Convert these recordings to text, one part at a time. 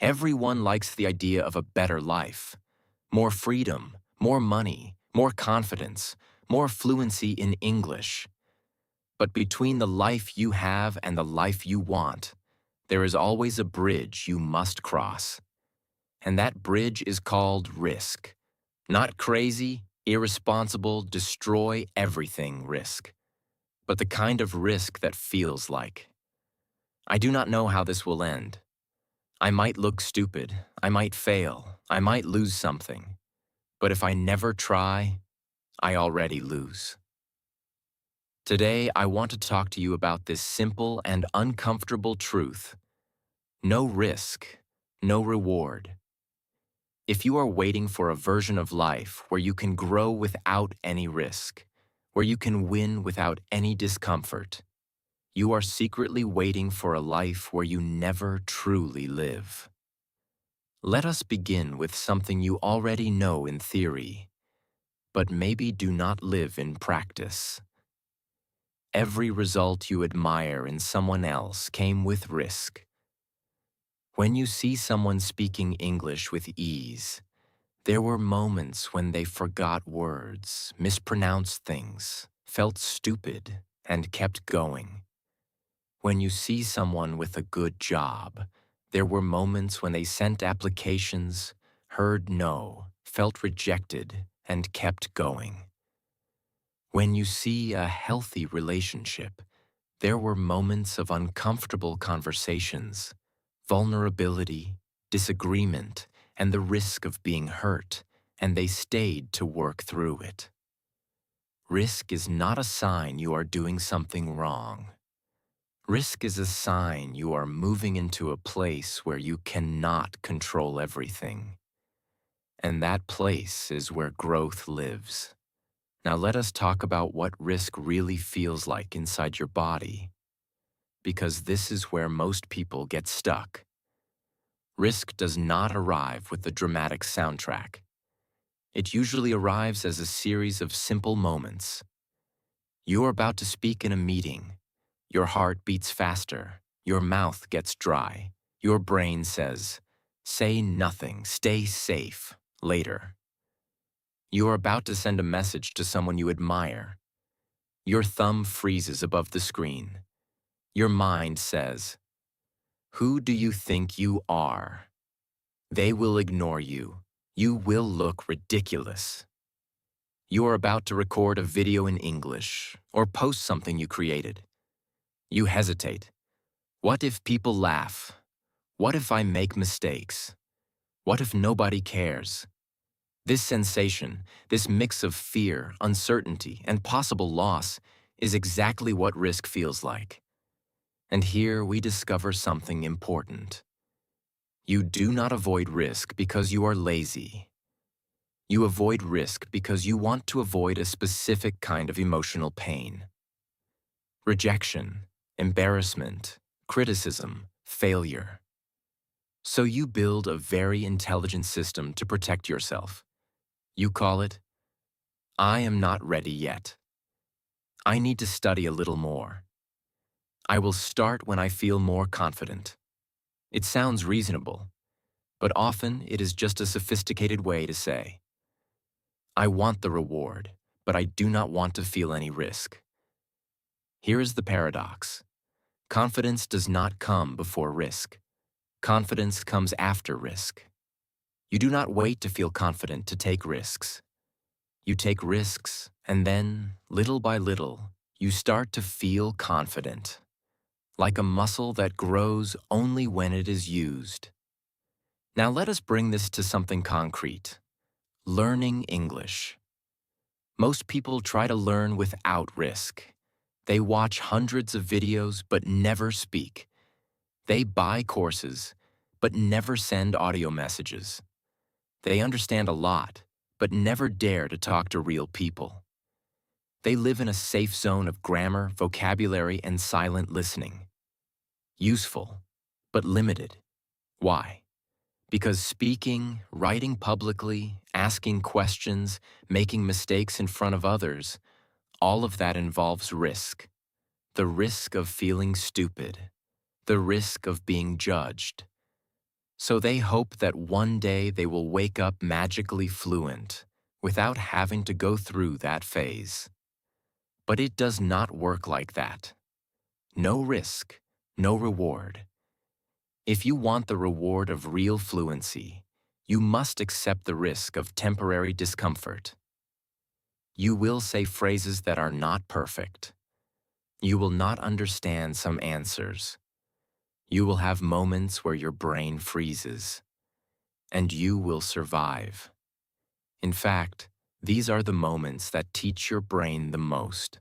Everyone likes the idea of a better life. More freedom, more money, more confidence, more fluency in English. But between the life you have and the life you want, there is always a bridge you must cross. And that bridge is called risk. Not crazy, irresponsible, destroy everything risk, but the kind of risk that feels like. I do not know how this will end. I might look stupid, I might fail, I might lose something. But if I never try, I already lose. Today, I want to talk to you about this simple and uncomfortable truth. No risk, no reward. If you are waiting for a version of life where you can grow without any risk, where you can win without any discomfort, you are secretly waiting for a life where you never truly live. Let us begin with something you already know in theory, but maybe do not live in practice. Every result you admire in someone else came with risk. When you see someone speaking English with ease, there were moments when they forgot words, mispronounced things, felt stupid, and kept going. When you see someone with a good job, there were moments when they sent applications, heard no, felt rejected, and kept going. When you see a healthy relationship, there were moments of uncomfortable conversations, vulnerability, disagreement, and the risk of being hurt, and they stayed to work through it. Risk is not a sign you are doing something wrong. Risk is a sign you are moving into a place where you cannot control everything. And that place is where growth lives. Now let us talk about what risk really feels like inside your body, because this is where most people get stuck. Risk does not arrive with the dramatic soundtrack. It usually arrives as a series of simple moments. You are about to speak in a meeting. Your heart beats faster. Your mouth gets dry. Your brain says, "Say nothing, stay safe, later." You are about to send a message to someone you admire. Your thumb freezes above the screen. Your mind says, "Who do you think you are?" They will ignore you. You will look ridiculous. You are about to record a video in English or post something you created. You hesitate. What if people laugh? What if I make mistakes? What if nobody cares? This sensation, this mix of fear, uncertainty, and possible loss is exactly what risk feels like. And here we discover something important. You do not avoid risk because you are lazy. You avoid risk because you want to avoid a specific kind of emotional pain. Rejection, embarrassment, criticism, failure. So you build a very intelligent system to protect yourself. You call it, "I am not ready yet. I need to study a little more. I will start when I feel more confident." It sounds reasonable, but often it is just a sophisticated way to say, "I want the reward, but I do not want to feel any risk." Here is the paradox. Confidence does not come before risk. Confidence comes after risk. You do not wait to feel confident to take risks. You take risks, and then, little by little, you start to feel confident, like a muscle that grows only when it is used. Now let us bring this to something concrete. Learning English. Most people try to learn without risk. They watch hundreds of videos but never speak. They buy courses but never send audio messages. They understand a lot but never dare to talk to real people. They live in a safe zone of grammar, vocabulary, and silent listening. Useful, but limited. Why? Because speaking, writing publicly, asking questions, making mistakes in front of others, all of that involves risk. The risk of feeling stupid. The risk of being judged. So they hope that one day they will wake up magically fluent without having to go through that phase. But it does not work like that. No risk, no reward. If you want the reward of real fluency, you must accept the risk of temporary discomfort. You will say phrases that are not perfect. You will not understand some answers. You will have moments where your brain freezes. And you will survive. In fact, these are the moments that teach your brain the most.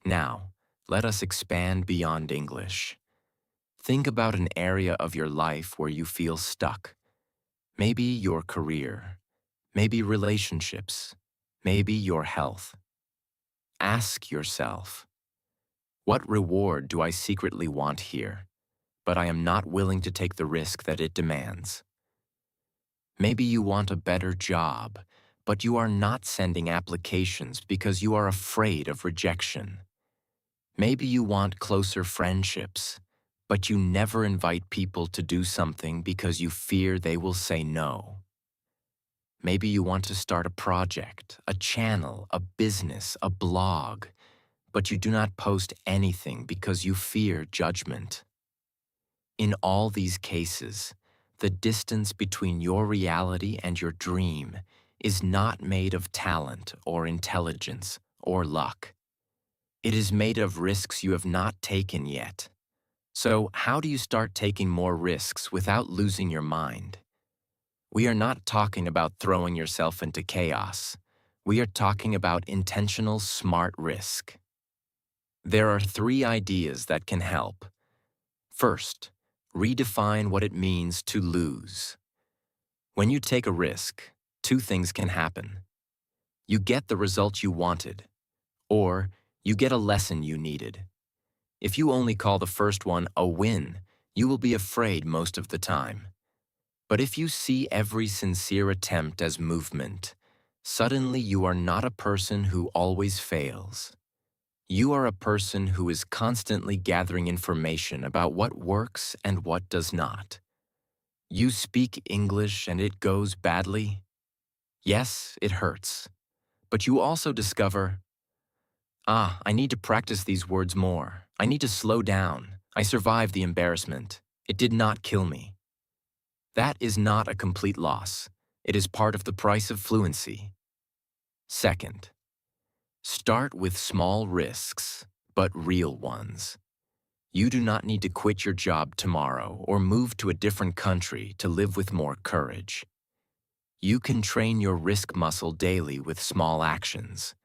Now, let us expand beyond English. Think about an area of your life where you feel stuck. Maybe your career, maybe relationships, maybe your health. Ask yourself, what reward do I secretly want here, but I am not willing to take the risk that it demands? Maybe you want a better job, but you are not sending applications because you are afraid of rejection. Maybe you want closer friendships, but you never invite people to do something because you fear they will say no. Maybe you want to start a project, a channel, a business, a blog, but you do not post anything because you fear judgment. In all these cases, the distance between your reality and your dream is not made of talent or intelligence or luck. It is made of risks you have not taken yet. So, how do you start taking more risks without losing your mind? We are not talking about throwing yourself into chaos. We are talking about intentional, smart risk. There are 3 ideas that can help. First, redefine what it means to lose. When you take a risk, 2 things can happen. You get the result you wanted, or you get a lesson you needed. If you only call the first one a win, you will be afraid most of the time. But if you see every sincere attempt as movement, suddenly you are not a person who always fails. You are a person who is constantly gathering information about what works and what does not. You speak English and it goes badly? Yes, it hurts. But you also discover, I need to practice these words more. I need to slow down. I survived the embarrassment. It did not kill me. That is not a complete loss. It is part of the price of fluency. Second, start with small risks, but real ones. You do not need to quit your job tomorrow or move to a different country to live with more courage. You can train your risk muscle daily with small actions.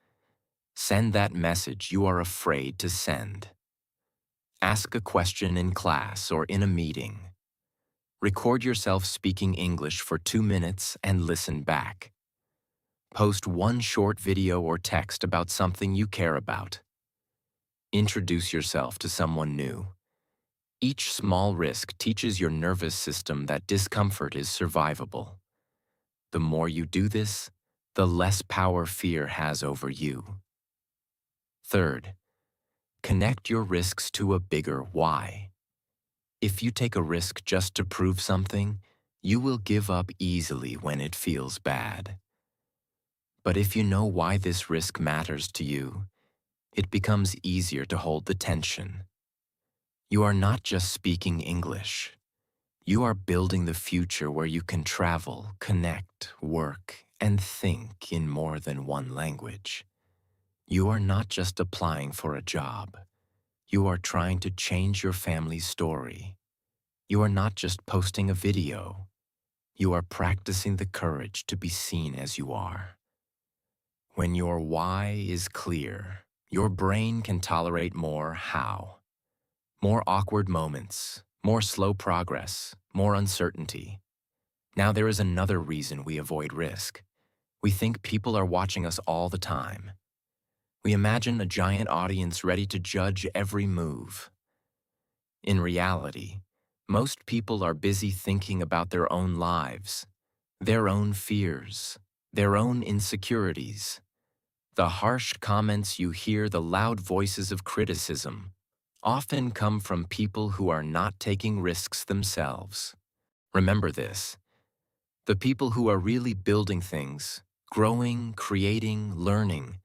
Send that message you are afraid to send. Ask a question in class or in a meeting. Record yourself speaking English for 2 minutes and listen back. Post one short video or text about something you care about. Introduce yourself to someone new. Each small risk teaches your nervous system that discomfort is survivable. The more you do this, the less power fear has over you. Third, connect your risks to a bigger why. If you take a risk just to prove something, you will give up easily when it feels bad. But if you know why this risk matters to you, it becomes easier to hold the tension. You are not just speaking English. You are building the future where you can travel, connect, work, and think in more than one language. You are not just applying for a job. You are trying to change your family's story. You are not just posting a video. You are practicing the courage to be seen as you are. When your why is clear, your brain can tolerate more how. More awkward moments, more slow progress, more uncertainty. Now there is another reason we avoid risk. We think people are watching us all the time. We imagine a giant audience ready to judge every move. In reality, most people are busy thinking about their own lives, their own fears, their own insecurities. The harsh comments you hear, the loud voices of criticism, often come from people who are not taking risks themselves. Remember this. The people who are really building things, growing, creating, learning,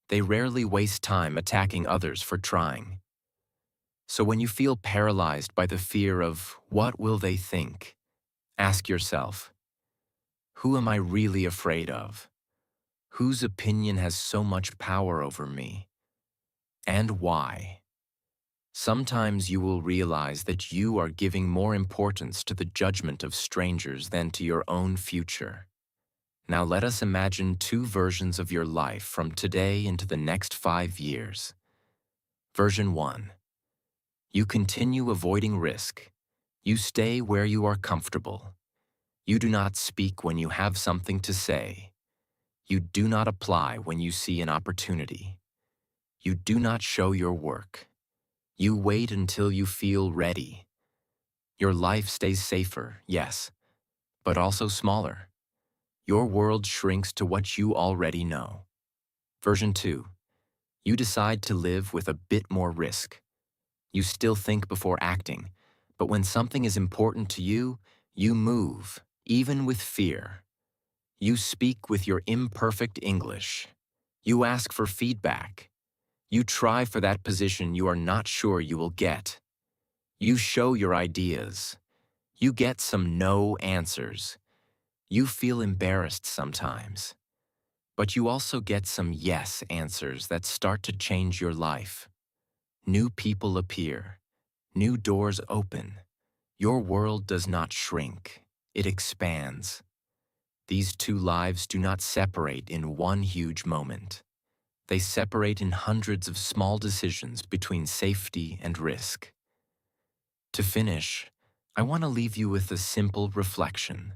they rarely waste time attacking others for trying. So when you feel paralyzed by the fear of what will they think, ask yourself, who am I really afraid of? Whose opinion has so much power over me? And why? Sometimes you will realize that you are giving more importance to the judgment of strangers than to your own future. Now let us imagine two versions of your life from today into the next 5 years. Version 1. You continue avoiding risk. You stay where you are comfortable. You do not speak when you have something to say. You do not apply when you see an opportunity. You do not show your work. You wait until you feel ready. Your life stays safer, yes, but also smaller. Your world shrinks to what you already know. Version 2. You decide to live with a bit more risk. You still think before acting, but when something is important to you, you move, even with fear. You speak with your imperfect English. You ask for feedback. You try for that position you are not sure you will get. You show your ideas. You get some no answers. You feel embarrassed sometimes. But you also get some yes answers that start to change your life. New people appear. New doors open. Your world does not shrink. It expands. These two lives do not separate in one huge moment. They separate in hundreds of small decisions between safety and risk. To finish, I want to leave you with a simple reflection.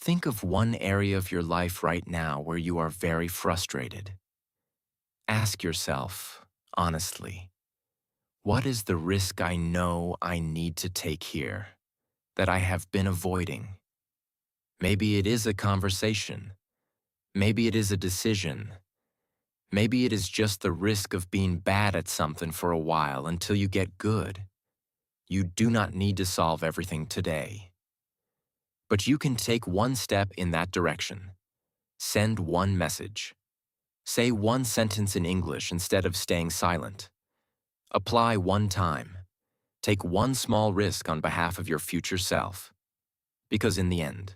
Think of one area of your life right now where you are very frustrated. Ask yourself, honestly, what is the risk I know I need to take here, that I have been avoiding? Maybe it is a conversation. Maybe it is a decision. Maybe it is just the risk of being bad at something for a while until you get good. You do not need to solve everything today. But you can take one step in that direction. Send one message. Say one sentence in English instead of staying silent. Apply one time. Take one small risk on behalf of your future self. Because in the end,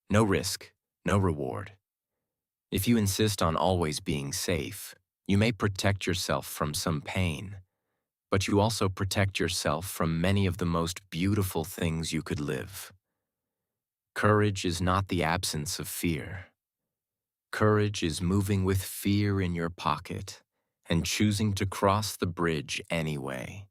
no risk, no reward. If you insist on always being safe, you may protect yourself from some pain, but you also protect yourself from many of the most beautiful things you could live. Courage is not the absence of fear. Courage is moving with fear in your pocket and choosing to cross the bridge anyway.